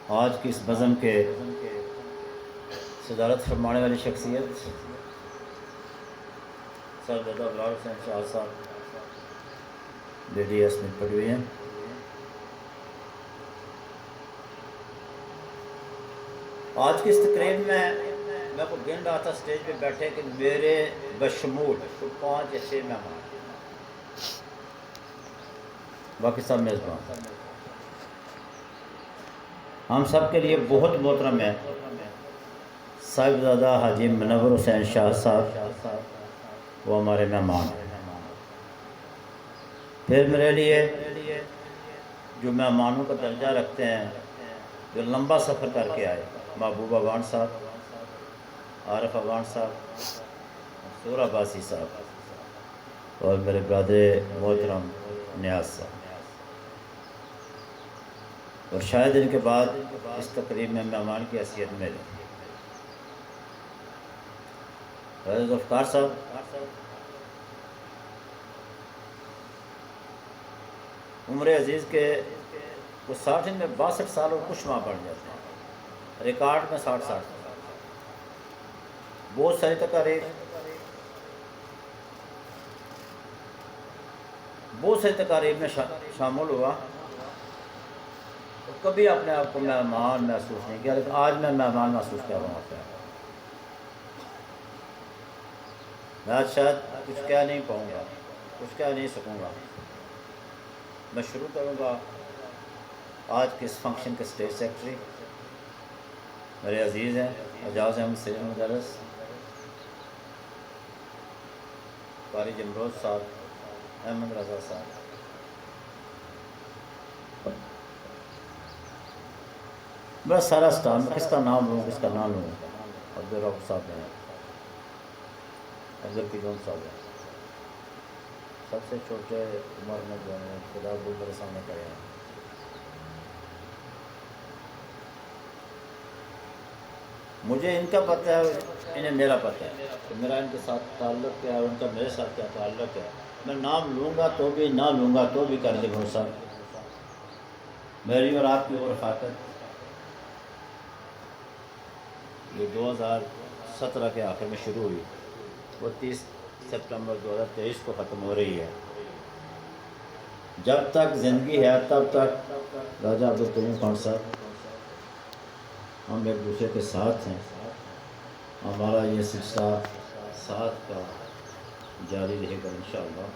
آج کی اس بزم کے صدارت فرمانے والی شخصیت صاحبزادہ ابرار حسین شاہ صاحب لیڈی اسمت پڑوی ہیں۔ آج کی اس تقریب میں کو گن رہا تھا اسٹیج پہ بیٹھے کہ میرے بشمول 5 یا 6 مہمان، باقی سب میزبان۔ ہم سب کے لیے بہت محترم ہے صاحبزادہ حاجی منور حسین شاہ صاحب، وہ ہمارے مہمان ہیں۔ پھر میرے لیے جو مہمانوں کا درجہ رکھتے ہیں، جو لمبا سفر کر کے آئے، محبوب افغان صاحب، عارف افغان صاحب، منصور عباسی صاحب اور میرے برادر محترم نیاز صاحب، اور شاید ان کے بعد اس تقریب میں مہمان کی حیثیت میں فیض افکار صاحب، عمر عزیز کے وہ 60 میں 62 سال اور کچھ ماہ بڑھ جاتے ہیں، ریکارڈ میں 60 سال۔ بہت ساری تقاریب میں شامل ہوا، کبھی اپنے آپ کو مہمان محسوس نہیں کیا، لیکن آج میں مہمان محسوس کر رہا ہوں۔ میں آج شاید کچھ کہہ نہیں پاؤں گا، کچھ کہہ نہیں سکوں گا۔ میں شروع کروں گا آج کے اس فنکشن کے اسٹیج سیکرٹری میرے عزیز ہیں اعجاز احمد سید مدرس، قاری جمروز صاحب، احمد رضا صاحب، بس سارا اسٹاف، میں کس کا نام لوں کس کا نام لوں، عبدالرؤف صاحب ہیں، عبدالقیوم صاحب ہیں، سب سے چھوٹے عمر میں جو ہیں خدا بول میرے سامنے کرے ہیں۔ مجھے ان کا پتہ ہے، انہیں میرا پتہ ہے کہ میرا ان کے ساتھ تعلق کیا ہے، ان کا میرے ساتھ کیا تعلق ہے۔ میں نام لوں گا تو بھی، نہ لوں گا تو بھی کر دے بھروسہ، میری اور آپ کی وہ رفاقت یہ 2017 کے آخر میں شروع ہوئی، وہ 30 سپتمبر 2023 کو ختم ہو رہی ہے۔ جب تک زندگی ہے تب تک راجہ عبدالکریم خان صاحب ہم ایک دوسرے کے ساتھ ہیں، ہمارا یہ سلسلہ ساتھ کا جاری رہے گا انشاءاللہ۔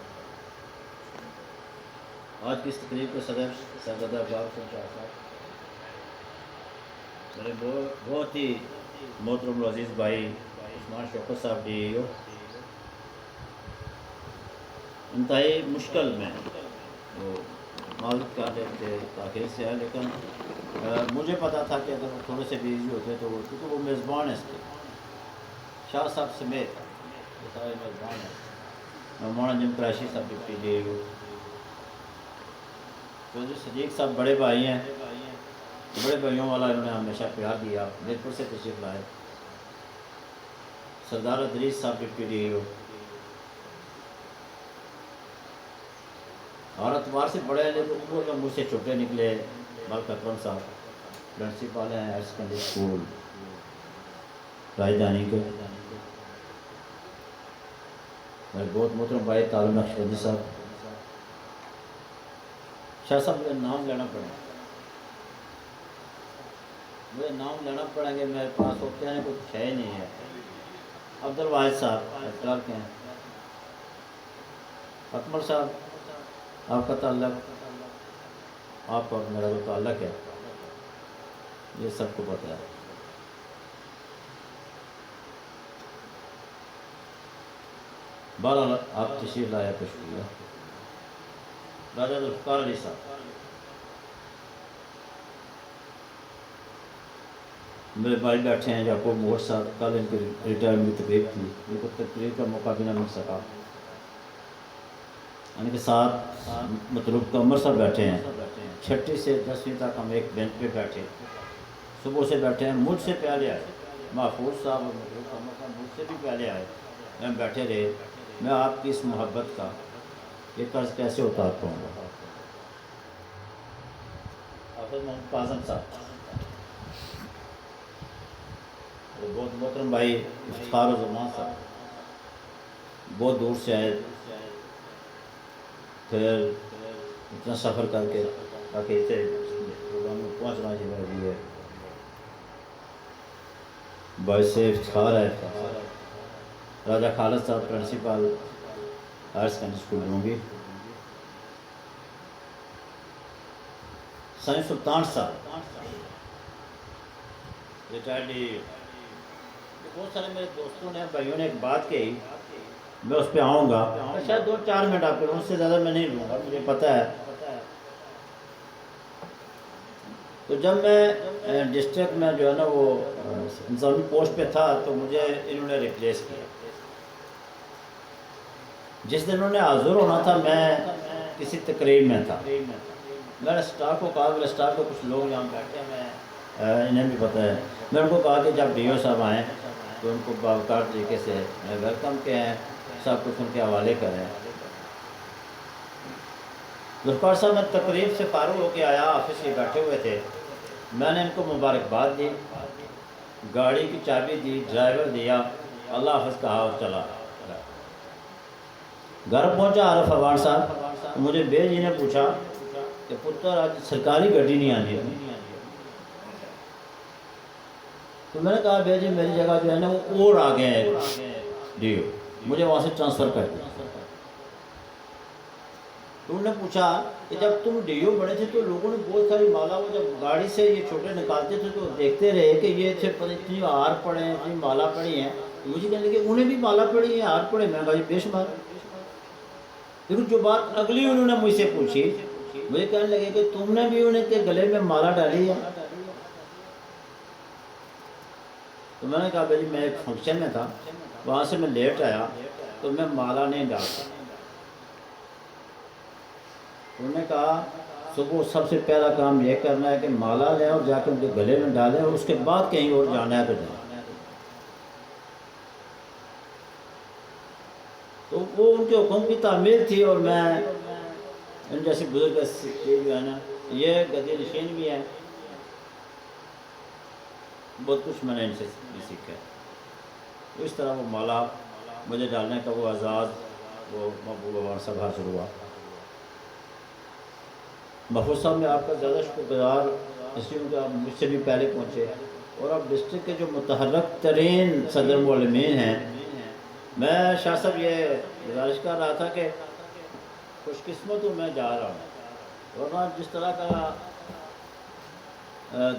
آج کی اس تقریب کے صدر صاحبزادہ ابرار حسین شاہ صاحب، میرے بہت ہی محترم عزیز بھائی عثمان شوکت صاحب ڈی ای او، انتہائی مشکل میں وہ معذرت کر لیتے تاخیر سے ہے، لیکن مجھے پتا تھا کہ اگر وہ تھوڑے سے بیزی ہوتے تو کیونکہ وہ میزبان ہیں اس کے، شاہ صاحب سمیت یہ سارے میزبان ہیں، مولانا جم قریشی صاحب ڈپٹی ڈی ای او، چودھری صدیق صاحب بڑے بھائی ہیں، بڑے بھائیوں والا انہوں نے ہمیشہ پیار دیا، میرپور سے تشریف لائے، سردار ادریس صاحب ڈپٹی ڈی ای او، اور اعتبار سے بڑے ہیں لیکن عمر میں مجھ سے چھوٹے نکلے، ملک اکرم صاحب پرنسپل ہیں ہائر سیکنڈری اسکول راجدھانی کے، میرے بہت محترم بھائی تعلیم نقشبندی صاحب۔ شاہ صاحب مجھے نام لینا پڑیں گے، میرے پاس ہوتے ہیں کچھ ہے ہی نہیں ہے۔ عبدالواحد صاحب کلرک ہیں، اکمل صاحب آپ کا تعلق، آپ اور میرا جو تعلق ہے یہ سب کو پتہ ہے۔ بہرحال آپ تشریف لائے تو شکریہ۔ راجہ ذوالفقار علی صاحب، میرے بھائی بیٹھے ہیں، یعقوب موڑ صاحب، کل ان کی ریٹائرمنٹ کی تقریب تھی، ان کو تقریب کا موقع بھی نہ مل سکا، ان کے ساتھ مطلوب قمر صاحب بیٹھے ہیں، 6ٹھی سے 10ویں تک ہم ایک بینچ پہ بیٹھے، صبح سے بیٹھے ہیں، مجھ سے پہلے آئے محفوظ صاحب اور مطلوب قمر صاحب مجھ سے بھی پہلے آئے، میں بیٹھے رہے۔ میں آپ کی اس محبت کا یہ قرض کیسے اتار پاؤں گا۔ حافظ محمد کاظم صاحب، بہت محترم بھائی افتخار الزمان صاحب بہت دور سے آئے، پھر اتنا سفر کر کے تاکہ اسے پروگرام میں پہنچنا ہی ضروری ہے، باعث افتخار ہے۔ راجہ خالد صاحب پرنسپل ہائر سیکنڈری اسکول ڈونگی، سائیں سلطان صاحب ریٹائرڈ، بہت سارے میرے دوستوں نے بھائیوں نے ایک بات کہی، میں اس پہ آؤں گا، شاید 2-4 منٹ آپ کے، اس سے زیادہ میں نہیں لوں گا، مجھے پتہ ہے۔ تو جب میں ڈسٹرکٹ میں جو ہے نا وہ انتظامی پوسٹ پہ تھا تو مجھے انہوں نے ریپلیس کیا۔ جس دن انہوں نے حاضر ہونا تھا میں کسی تقریب میں تھا، میں نے سٹاف کو کہا، میرے سٹاف کے کچھ لوگ یہاں بیٹھے ہیں، میں انہیں بھی پتہ ہے، میں ان کو کہا کہ جب ڈی او صاحب آئیں تو ان کو باوقار طریقے سے ویلکم کہیں، سب کچھ ان کے حوالے کریں۔ ذوالفقار صاحب میں تقریب سے فارغ ہو کے آیا، آفس میں بیٹھے ہوئے تھے، میں نے ان کو مبارکباد دی، گاڑی کی چابی دی، ڈرائیور دیا، اللہ حافظ کہا اور چلا۔ گھر پہنچا عارف افغان صاحب، مجھے بے جی نے پوچھا کہ پتر آج سرکاری گاڑی نہیں آنی ہے، تو میں نے کہا بے جی میری جگہ جو ہے نا وہ اور آگے ہے ڈی او، مجھے وہاں سے ٹرانسفر کر دیا۔ تو انہوں نے پوچھا کہ جب تم ڈی او بنے تھے تو لوگوں نے بہت ساری مالا، وہ جب گاڑی سے یہ چھوٹے نکالتے تھے تو دیکھتے رہے کہ یہ اتنی ہار پڑے ہیں، اتنی مالا پڑی ہیں، مجھے کہنے لگے انہیں بھی مالا پڑی ہے، ہار پڑے، میں کہا جی بے شمار۔ لیکن جو بات اگلی انہوں نے مجھ سے پوچھی، مجھے کہنے لگے کہ تم نے بھی انہیں کے گلے میں مالا ڈالی ہے، تو میں نے کہا بھائی میں ایک فنکشن میں تھا، وہاں سے میں لیٹ آیا تو میں مالا نہیں ڈال سکتا۔ انہوں نے کہا صبح سب سے پہلا کام یہ کرنا ہے کہ مالا لیں اور جا کے ان کے گلے میں ڈالیں، اور اس کے بعد کہیں اور جانا ہے تو جائیں۔ تو وہ ان کے حکم کی تعمیل تھی، اور میں ان جیسے بزرگ جو ہے نا یہ گدی نشین بھی ہیں، بہت کچھ میں نے ان سے بھی سیکھا ہے۔ تو اس طرح وہ مالا مجھے ڈالنے کا وہ اعزاز وہ محبوب افغان صاحب حاصل ہوا۔ محفوظ صاحب میں آپ کا زیادہ شکر گزار اس لیے کہ آپ مجھ سے بھی پہلے پہنچے، اور آپ ڈسٹرکٹ کے جو متحرک ترین صدر معلمین ہیں۔ میں شاہ صاحب یہ گزارش کر رہا تھا کہ خوش قسمت ہوں میں جا رہا ہوں، ورنہ جس طرح کا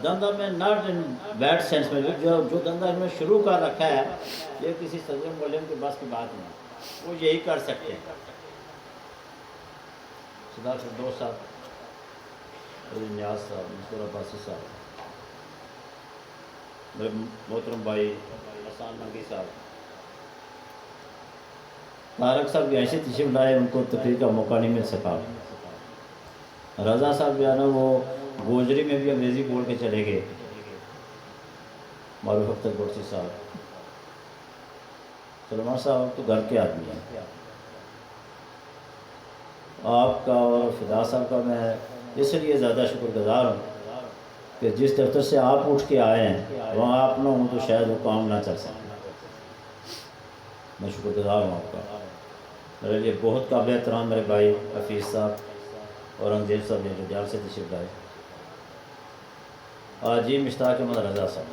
دندہ میں ناٹ ان بیڈ سینس میں جو دندہ انہوں نے شروع کر رکھا ہے، یہ کسی صدر معلم کے بس کی بات نہیں، وہ یہی کر سکتے ہیں۔ سردار فردوس صاحب، نیاز صاحب، منصور عباسی صاحب، میرے محترم بھائی احسان ننگی صاحب، طارق صاحب بھی ایسے تشریف لائے، ان کو تقریر کا موقع نہیں مل سکا۔ رضا صاحب جو ہے نا وہ گوجری میں بھی انگریزی بول کے چلے گئے، معروف اختر گورسی صاحب، سلمان صاحب تو گھر کے آدمی ہیں۔ آپ کا اور فدا صاحب کا میں اس لیے زیادہ شکر گزار ہوں کہ جس دفتر سے آپ اٹھ کے آئے ہیں وہاں آپ نہ ہوں تو شاید وہ کام نہ چل سکے۔ میں شکر گزار ہوں آپ کا۔ میرے لیے بہت قابل احترام میرے بھائی حفیظ صاحب اور انگریز صاحب جو جال سے تشریف لائے، جی مشتاق احمد رضا صاحب،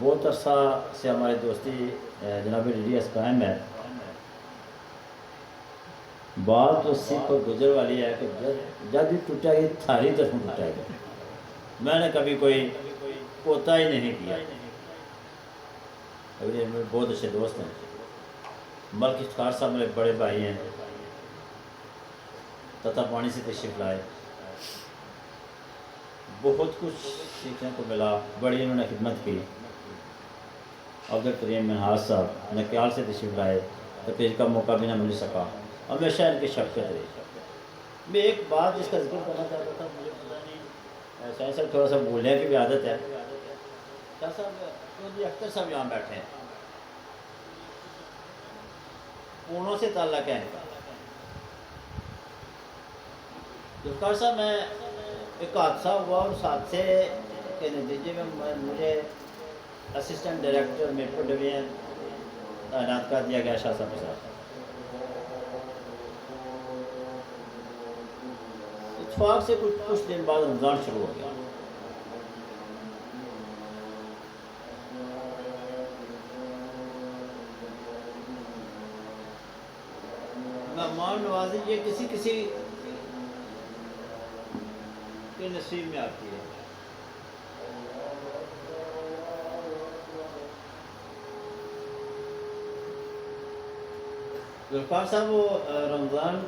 بہت عرصہ سے ہماری دوستی جناب ڈی ڈی ایس قائم ہے۔ بات تو سیکھ اور گزر والی ہے کہ جب بھی ٹوٹا گی تھاری طرف ٹوٹا گیا، میں نے کبھی کوئی کوتا ہی نہیں کیا۔ میرے بہت اچھے دوست ہیں، ملک افتخار صاحب میرے بڑے بھائی ہیں، تتا پانی سے تشریف لائے، بہت کچھ سیکھنے کو ملا، بڑی انہوں نے خدمت کی۔ عبدالکریم منہاج صاحب نکیال سے تشریف لائے، تقریر کا موقع بھی نہ مل سکا، ہمیشہ ان کی شفقت رہی۔ میں ایک بات جس کا ذکر کرنا چاہتا تھا، مجھے پتہ نہیں شاید صاحب تھوڑا سا بولنے کی بھی عادت ہے، شاہ صاحب چودھری اختر صاحب یہاں بیٹھے ہیں، پونوں سے تعلق ہے ان کا۔ ذوالفقار صاحب میں ایک حادثہ ہوا، اور اس حادثے کے نتیجے میں مجھے اسسٹنٹ ڈائریکٹر میٹرو ڈویژن تعینات کر دیا گیا شاہ صاحب کے ساتھ۔ اتفاق سے کچھ دن بعد رمضان شروع ہو گیا۔ مہمان نوازی یہ کسی کے نصیب میں آتی ہے۔ ذوالفقار صاحب وہ رمضان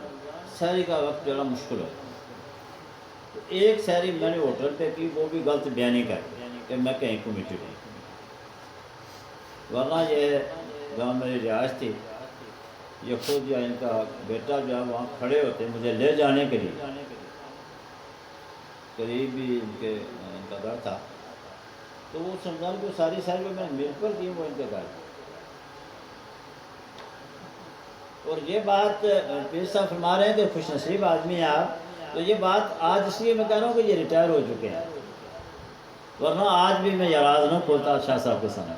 سحری کا وقت جو ہے مشکل ہے، تو ایک سحری میں نے ہوٹل پہ کی، وہ بھی غلط بیانی کر کہ میں کہیں کمیٹی ہوں، ورنہ یہ گاؤں میری رہائش تھی، یہ خود یا ان کا بیٹا جو ہے وہاں کھڑے ہوتے مجھے لے جانے کے لیے، قریب ہی ان کا گھر تھا، تو وہ رمضان کو ساری سحری میں مل کر کی وہ ان کے گھر۔ اور یہ بات پیر صاحب فرما رہے ہیں کہ خوش نصیب آدمی ہیں آپ، تو یہ بات آج اس لیے میں کہہ رہا ہوں کہ یہ ریٹائر ہو چکے ہیں، ورنہ آج بھی میں یہ راز نہ کھولتا شاہ صاحب کے سامنے۔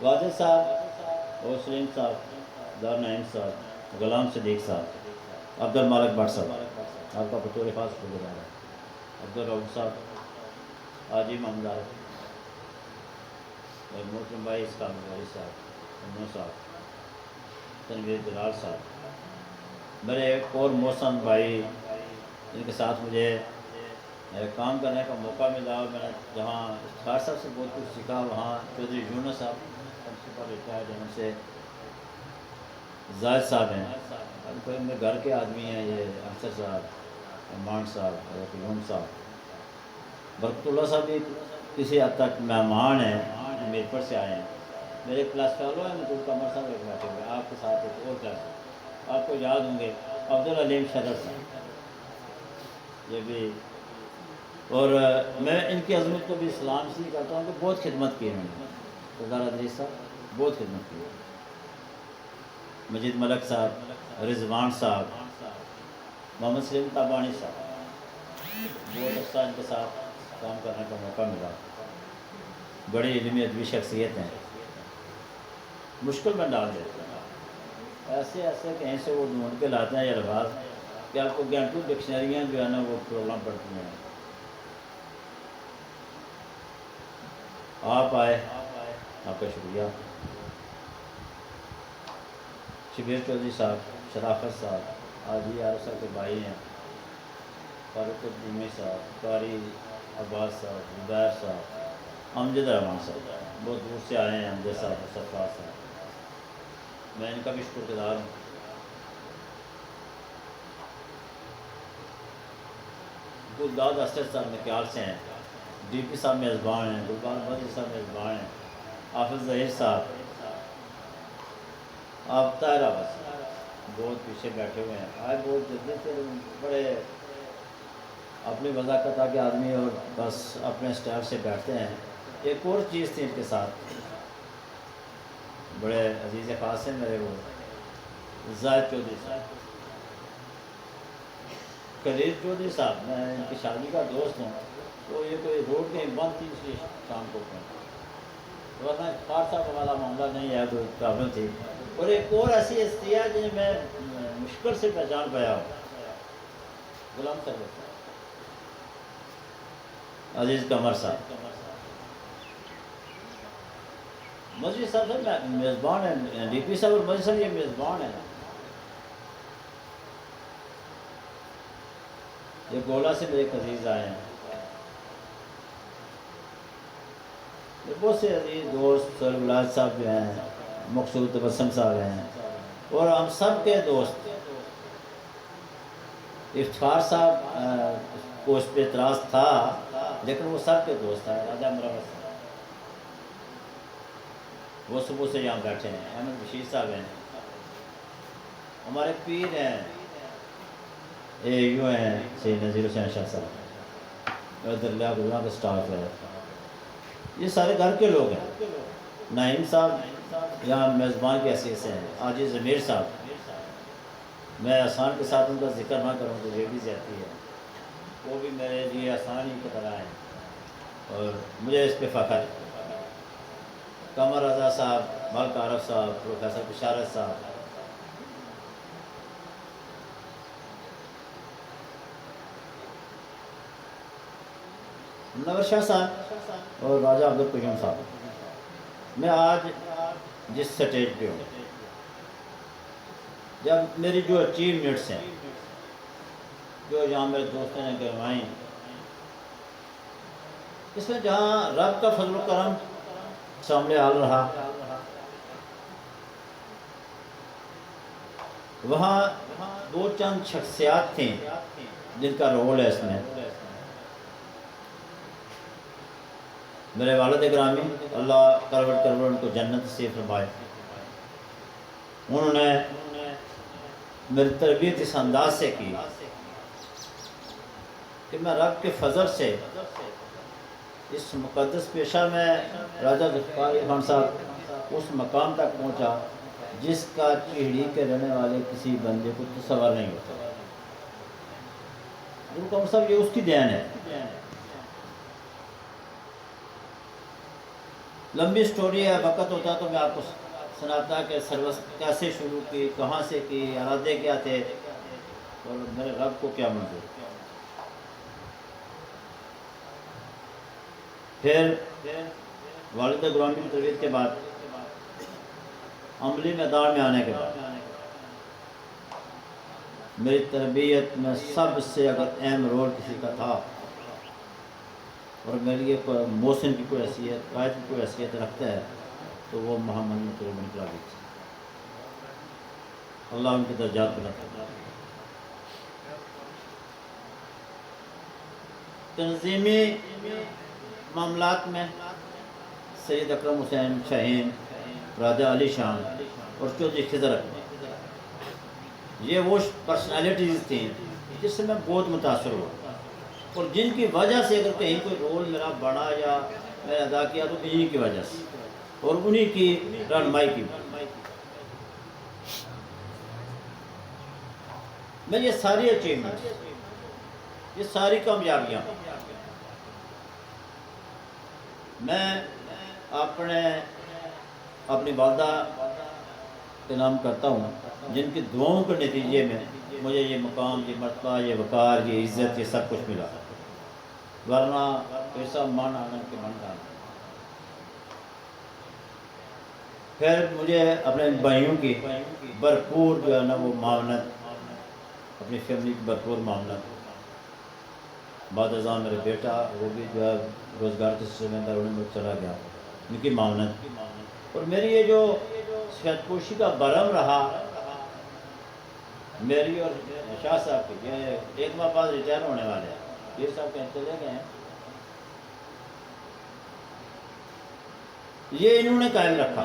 واجد صاحب، سلیم صاحب، دار نعیم صاحب، غلام صدیق صاحب، عبد المالک بٹ صاحب آپ کا بطور خاص شکر ہے، عبدالرؤف صاحب، حاجی محمد عارف، محترم بھائی اسلام بھائی صاحب، انو صاحب، تنویر جلال صاحب، میرے ایک اور محسن بھائی جن کے ساتھ مجھے کام کرنے کا موقع ملا، اور میں نے جہاں افتخار صاحب سے بہت کچھ سیکھا، وہاں چودھری یونس صاحب پرنسپل ریٹائرڈ ہیں، ان سے زاہد صاحب ہیں، کوئی میرے گھر کے آدمی ہیں، یہ افسر صاحب، امان صاحب، یوم صاحب، برکت اللہ صاحب بھی کسی حد تک مہمان ہیں، میرپور سے آئے ہیں، میرے کلاس فیلو ہیں مطلوب قمر صاحب ایک بیٹھے ہوئے، آپ کے ساتھ ایک اور کلاس آپ کو یاد ہوں گے، عبدالعلیم شرر صاحب یہ بھی، اور میں ان کی عظمت کو بھی سلام اس لیے کرتا ہوں کہ بہت خدمت کی انہوں نے، سردار ادریس صاحب بہت خدمت کی، مجید ملک صاحب، رضوان صاحب، محمد سلیم تابانی صاحب، بہت اچھا ان کے ساتھ کام کرنے کا موقع ملا، بڑی علمی ادبی شخصیت ہیں، مشکل میں ڈال دیتے ہیں، ایسے کہیں سے وہ ڈھونڈ کے لاتے ہیں یہ الفاظ کہ آپ کو گھنٹوں ڈکشنریاں جو ہے نا وہ پروگرام پڑتی ہیں۔ آپ آئے، آپ کا شکریہ، شبیر چودھری صاحب، شرافت صاحب، حاجی عارف صاحب کے بھائی ہیں، فاروق الدین صاحب، قاری عباس صاحب، زبیر صاحب، امجد رحمان صاحب بہت دور سے آئے ہیں، امجد صاحب، سرفراز صاحب، میں ان کا بھی شکر گزار ہوں۔ گلداد اسد صاحب مکیال سے ہیں، ڈی پی صاحب میزبان ہیں، گلبان بدری صاحب میزبان ہیں، حافظ ظہیر صاحب، آپ طاہر عباس بہت پیچھے بیٹھے ہوئے ہیں، آئے بہت جلدی سے، بڑے اپنی وضاحت کے آدمی اور بس اپنے اسٹائل سے بیٹھتے ہیں۔ ایک اور چیز تھی ان کے ساتھ، بڑے عزیز خاص ہیں میرے، وہ زاہد چودھری صاحب، خلیل چودھری صاحب، میں ان کی شادی کا دوست ہوں، تو یہ کوئی روڈ کہیں بند تھی اس لیے شام کو ورنہ خار صاحب والا معاملہ نہیں ہے، کوئی پرابلم تھی۔ اور ایک اور ایسی ہستی ہے جنہیں میں مشکل سے پہچان پایا ہوں، غلام صاحب، عزیز قمر صاحب، مسجد صاحب سے میزبان ہیں، ڈی پی صاحب اور مسجد صاحب یہ میزبان ہیں، یہ گولا سے میرے عزیز آئے ہیں، بہت سے عزیز دوست، سر ولاد صاحب جو ہیں، مقصود تبسم صاحب ہیں، اور ہم سب کے دوست، افتخار صاحب کو اس پہ اعتراض تھا لیکن وہ سب کے دوست ہیں، راجہ مروت صاحب وہ صبح سے یہاں بیٹھے ہیں، احمد بشیر صاحب ہیں، ہمارے پیر ہیں، یوں ہیں سید نذیر حسین شاہ صاحب، دریا گزرا کا سٹاف ہے، یہ سارے گھر کے لوگ ہیں، نعیم صاحب یہاں میزبان کی حیثیت سے ہیں، حاجی ضمیر صاحب، میں احسان کے ساتھ ان کا ذکر نہ کروں تو یہ بھی زیادتی ہے، وہ بھی میرے لیے احسان ہی کی طرح ہیں اور مجھے اس پہ فخر ہے۔ قمر رضا صاحب، ملک عارف صاحب، پروفیسر بشارت صاحب، منور شاہ صاحب اور راجہ عبدالقیوم صاحب، میں آج جس سٹیج پہ ہوں، جب میری جو اچیومنٹس ہیں، جو یہاں میرے دوستوں نے کروائیں، اس میں جہاں رب کا فضل و کرم سامنے حال رہا، وہاں دو چند شخصیات تھیں جن کا رول ہے اس میں۔ میرے والد گرامی، اللہ کروڑ کروڑ ان کو جنت نصیب فرمائے، انہوں نے میری تربیت اس انداز سے کی کہ میں رب کے فضل سے اس مقدس پیشہ میں راجہ ذوالفقار علی خان صاحب اس مقام تک پہنچا جس کا چہڑی کے رہنے والے کسی بندے کو تصور نہیں ہوتا۔ ذوالفقار صاحب، یہ اس کی دین ہے۔ لمبی سٹوری ہے، وقت ہوتا تو میں آپ کو سناتا کہ سروس کیسے شروع کی، کہاں سے کی، ارادے کیا تھے اور میرے رب کو کیا منظور۔ پھر والد گرامی کی تربیت کے بعد، عملی میدان میں آنے کے بعد، میری تربیت میں سب سے اگر اہم رول کسی کا تھا اور میرے لیے محسن کی کوئی حیثیت، قائد کی کوئی حیثیت رکھتا ہے تو وہ محمد مطلوب انقلابی تھے۔ اللہ ان کی درجات بلند کرے۔ تنظیمی معاملات میں سید اکرم حسین شاہین، راجہ علی شان اور چودھری خضر اکمل، یہ وہ پرسنالٹیز تھیں جس سے میں بہت متاثر ہوا اور جن کی وجہ سے اگر کہیں کوئی رول میرا بڑا یا میں نے ادا کیا تو انہی کی وجہ سے اور انہی کی رہنمائی کی۔ میں یہ ساری اچیومنٹس، یہ ساری کامیابیاں میں اپنی والدہ کے نام کرتا ہوں، جن کی دعاؤں کے نتیجے میں مجھے یہ مقام، یہ مرتبہ، یہ وقار، یہ عزت، یہ سب کچھ ملا، ورنہ ایسا من آنگن کے من ڈالا۔ پھر مجھے اپنے بھائیوں کی بھرپور جو ہے نا وہ معاونت، اپنی فیملی کی بھرپور معاونت، بعد ازاں میرے بیٹا وہ بھی جو ہے روزگار کے سلسلے میں بیرون ملک چلا گیا، ان کی معاونت، اور میری یہ جو صحت پوشی کا برہم رہا میری اور شاہ صاحب کی، یہ ایک ماہ بعد ریٹائر ہونے والے ہیں، پیر صاحب کہیں چلے گئے ہیں، یہ انہوں نے قائم رکھا،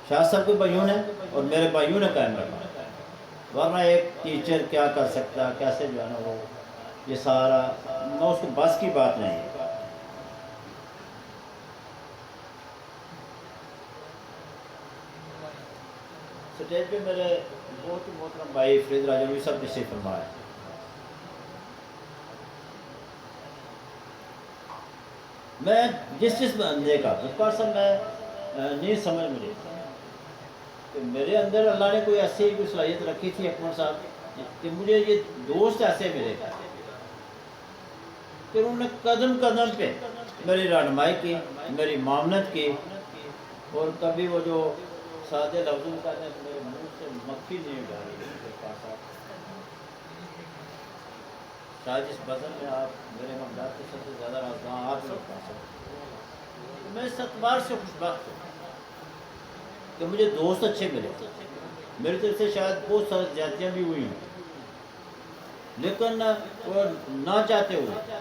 شاہ صاحب کے بھائیوں نے اور میرے بھائیوں نے قائم رکھا، ورنہ ایک ٹیچر کیا کر سکتا، کیسے جو ہے نا وہ یہ سارا نہ اس کو بس کی بات نہیں ہے۔ سٹیج پہ میرے بہت ہی محترم بھائی فرید راجوی صاحب تشریف فرما ہے۔ میں جس بندے کا ذوالفقار صاحب میں نہیں سمجھ مجھے کہ میرے اندر اللہ نے کوئی ایسی کوئی صلاحیت رکھی تھی اکمل صاحب کہ مجھے یہ دوست ایسے ملے کہ انہوں نے قدم قدم پہ میری رہنمائی کی، میری معاونت کی، اور کبھی وہ جو سادے لفظوں کا میرے منہ سے مکھی نہیں ڈالی۔ شاید اس بزم میں آپ میرے مقدار کے سب سے زیادہ رازداں آپ لوگ پا سکتے، میں اس اعتبار سے خوش بخت ہوں کہ مجھے دوست اچھے ملے۔ میری طرف سے شاید بہت ساری زیادتیاں بھی ہوئی ہوں، لیکن وہ نہ چاہتے ہوئے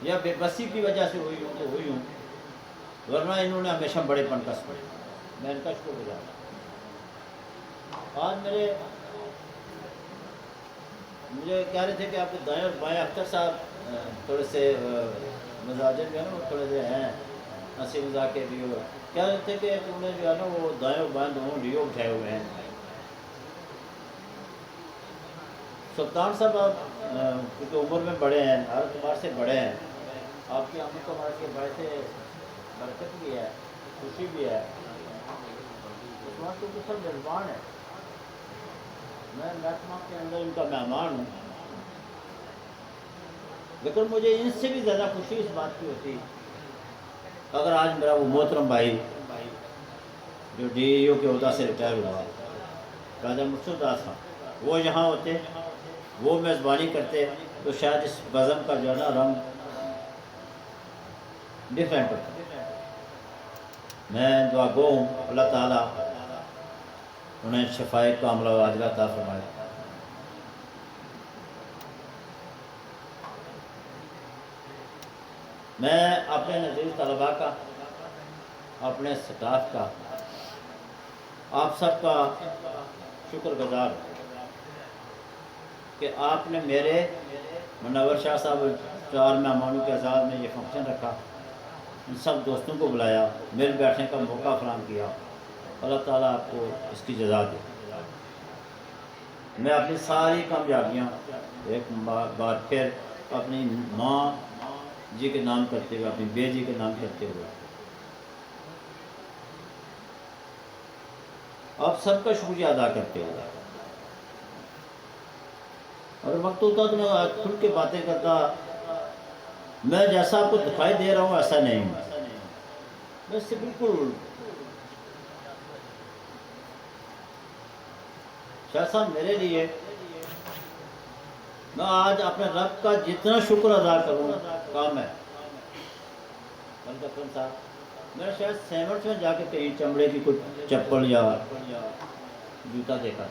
یا بے بسی کی وجہ سے ہوئی ہوں تو ہوئی ہوں، ورنہ انہوں نے ہمیشہ بڑے پن کا سمجھا، میں ان کا شکر گزار ہوں۔ آج مجھے کہہ رہے تھے کہ آپ کے دائیں اور بائیں اختر صاحب تھوڑے سے مزاجن جو ہے نا وہ تھوڑے سے ہیں ہنسی مذاق کے بھی، اور کہہ رہے تھے کہ انہوں نے جو ہے نا وہ دائیں اور بائیں دونوں لیو اٹھائے ہوئے ہیں، سلطان صاحب آپ کیونکہ عمر میں بڑے ہیں، ہر اعتبار سے بڑے ہیں، آپ کی آمد تو ہمارے کے باعث برکت بھی ہے، خوشی بھی ہے، اس وقت کیونکہ سب میزبان ہے، میں محکمہ کے اندر ان کا مہمان ہوں، لیکن مجھے ان سے بھی زیادہ خوشی اس بات کی ہوتی اگر آج میرا وہ محترم بھائی جو ڈی ای او کے عہدہ سے ریٹائر ہوا، راجہ مرشد داس خان، وہ یہاں ہوتے، وہ میزبانی کرتے، تو شاید اس بزم کا جو ہے نا رنگ ڈفرینٹ ہوتا۔ میں دعا گو ہوں اللہ تعالیٰ انہیں شفائے کاملہ و عاجلہ عطا فرمائے۔ میں اپنے نظیر طلباء کا، اپنے سٹاف کا، آپ سب کا شکر گزار ہوں کہ آپ نے میرے منور شاہ صاحب 4 مہمانوں کے اعزاز میں یہ فنکشن رکھا، ان سب دوستوں کو بلایا، مل بیٹھنے کا موقع فراہم کیا۔ اللہ تعالیٰ آپ کو اس کی جزا دے۔ میں اپنی ساری کامیابیاں ایک بار پھر اپنی ماں جی کے نام کرتے ہوئے، اپنی بے جی کے نام کرتے ہوئے آپ سب کا شکریہ ادا کرتے ہوئے، اور وقت ہوتا تو میں کھل کے باتیں کرتا، میں جیسا آپ کو دکھائی دے رہا ہوں ایسا نہیں ہوں، میں اس سے بالکل شاہ صاحب میرے لیے، میں آج اپنے رب کا جتنا شکر ادا کروں کام ہے۔ اکرم صاحب میں نے شاید سیمنٹ میں جا کے کہیں چمڑے کی کوئی چپل یا جوتا دیکھا،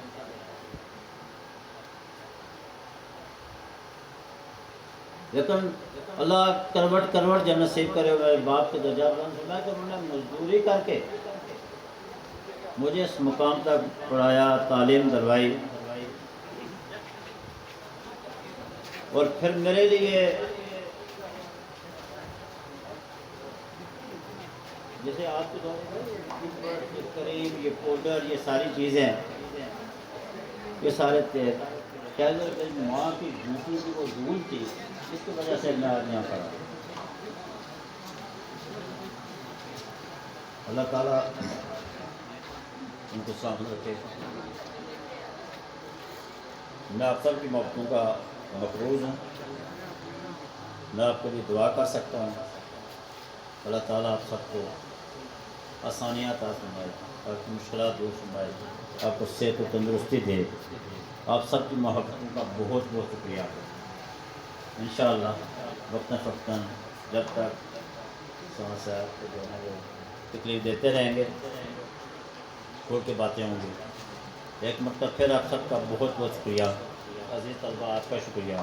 لیکن اللہ کروٹ کروٹ جب نصیب کرے میرے باپ کے درجات بلند فرمائے کہ انہوں نے مزدوری کر کے مجھے اس مقام تک پڑھایا، تعلیم دلوائی، اور پھر میرے لیے جیسے آپ کے یہ کریم، یہ پاؤڈر، یہ ساری چیزیں، یہ سارے تیل، کہہ لو ماں کی جوتی کی وہ دھول تھی، اس کی وجہ سے میں آج یہاں پڑھا۔ اللہ تعالیٰ ان کو سلامت رکھے۔ میں آپ سب کی محبتوں کا مقروض ہوں، میں آپ کے لیے دعا کر سکتا ہوں، اللہ تعالیٰ آپ سب کو آسانیاں عطا فرمائے، آپ کی مشکلات دور فرمائے، آپ کو صحت و تندرستی دے۔ آپ سب کی محبتوں کا بہت بہت شکریہ۔ انشاءاللہ وقتاً فوقتاً جب تک سانس ہے آپ کو جو ہے وہ تکلیف دیتے رہیں گے، کھول کے باتیں ہوں گی۔ ایک مرتبہ پھر آپ سب کا بہت بہت شکریہ، عزیز طلبہ آپ کا شکریہ۔